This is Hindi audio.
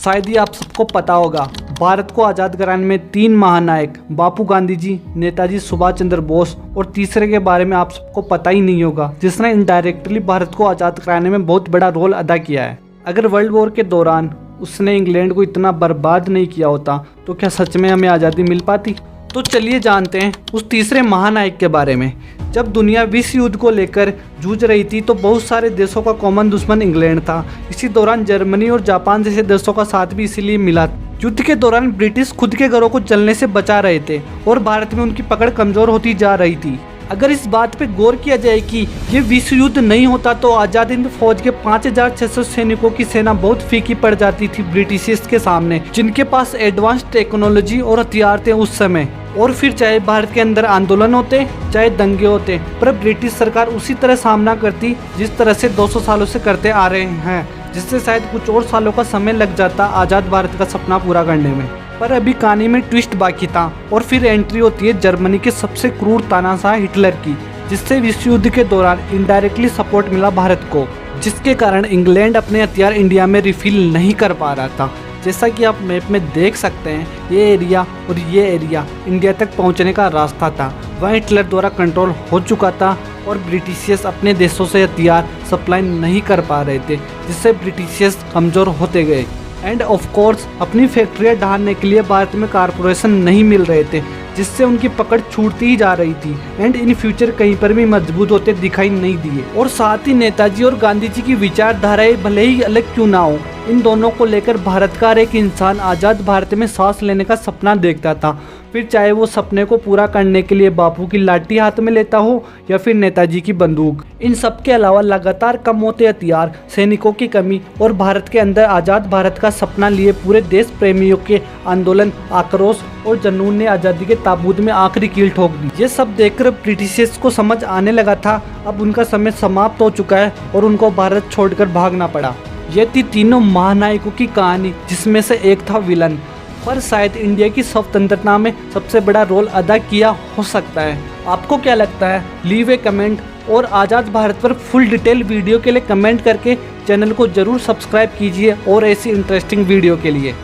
शायद ही आप सबको पता होगा, भारत को आज़ाद कराने में 3 महानायक बापू गांधी जी, नेताजी सुभाष चंद्र बोस और तीसरे के बारे में आप सबको पता ही नहीं होगा, जिसने इनडायरेक्टली भारत को आज़ाद कराने में बहुत बड़ा रोल अदा किया है। अगर वर्ल्ड वॉर के दौरान उसने इंग्लैंड को इतना बर्बाद नहीं किया होता तो क्या सच में हमें आज़ादी मिल पाती? तो चलिए जानते हैं उस तीसरे महानायक के बारे में। जब दुनिया विश्व युद्ध को लेकर जूझ रही थी तो बहुत सारे देशों का कॉमन दुश्मन इंग्लैंड था। इसी दौरान जर्मनी और जापान जैसे देशों का साथ भी इसीलिए मिला। युद्ध के दौरान ब्रिटिश खुद के घरों को जलने से बचा रहे थे और भारत में उनकी पकड़ कमजोर होती जा रही थी। अगर इस बात पे गौर किया जाए कि ये विश्व युद्ध नहीं होता तो आज़ाद हिंद फौज के 5600 सैनिकों की सेना बहुत फीकी पड़ जाती थी ब्रिटिशर्स के सामने, जिनके पास एडवांस टेक्नोलॉजी और हथियार थे उस समय। और फिर चाहे भारत के अंदर आंदोलन होते चाहे दंगे होते, पर ब्रिटिश सरकार उसी तरह सामना करती जिस तरह से 200 सालों से करते आ रहे हैं, जिससे शायद कुछ और सालों का समय लग जाता आज़ाद भारत का सपना पूरा करने में। पर अभी कहानी में ट्विस्ट बाकी था और फिर एंट्री होती है जर्मनी के सबसे क्रूर तानाशाह हिटलर की, जिससे विश्व युद्ध के दौरान इनडायरेक्टली सपोर्ट मिला भारत को, जिसके कारण इंग्लैंड अपने हथियार इंडिया में रिफिल नहीं कर पा रहा था। जैसा कि आप मैप में देख सकते हैं, ये एरिया और ये एरिया इंडिया तक पहुंचने का रास्ता था, वह हिटलर द्वारा कंट्रोल हो चुका था और ब्रिटिशियर्स अपने देशों से हथियार सप्लाई नहीं कर पा रहे थे, जिससे ब्रिटिशियर्स कमज़ोर होते गए। एंड ऑफ कोर्स अपनी फैक्ट्रियाँ ढालने के लिए भारत में कारपोरेशन नहीं मिल रहे थे, जिससे उनकी पकड़ छूटती ही जा रही थी एंड इन फ्यूचर कहीं पर भी मजबूत होते दिखाई नहीं दिए। और साथ ही नेताजी और गांधी जी की विचारधाराएं भले ही अलग क्यों ना हो, इन दोनों को लेकर भारत का हर एक इंसान आज़ाद भारत में सांस लेने का सपना देखता था, फिर चाहे वो सपने को पूरा करने के लिए बापू की लाठी हाथ में लेता हो या फिर नेताजी की बंदूक। इन सब के अलावा लगातार कम होते हथियार, सैनिकों की कमी और भारत के अंदर आज़ाद भारत का सपना लिए पूरे देश प्रेमियों के आंदोलन, आक्रोश और जुनून ने आज़ादी के ताबूत में आखिरी कील ठोक दी। ये सब देखकर ब्रिटिशर्स को समझ आने लगा था अब उनका समय समाप्त हो चुका है और उनको भारत छोड़कर भागना पड़ा। ये थी तीनों महानायकों की कहानी, जिसमें से एक था विलन, पर शायद इंडिया की स्वतंत्रता में सबसे बड़ा रोल अदा किया हो सकता है। आपको क्या लगता है? लीव ए कमेंट और आज़ाद भारत पर फुल डिटेल वीडियो के लिए कमेंट करके चैनल को जरूर सब्सक्राइब कीजिए और ऐसी इंटरेस्टिंग वीडियो के लिए।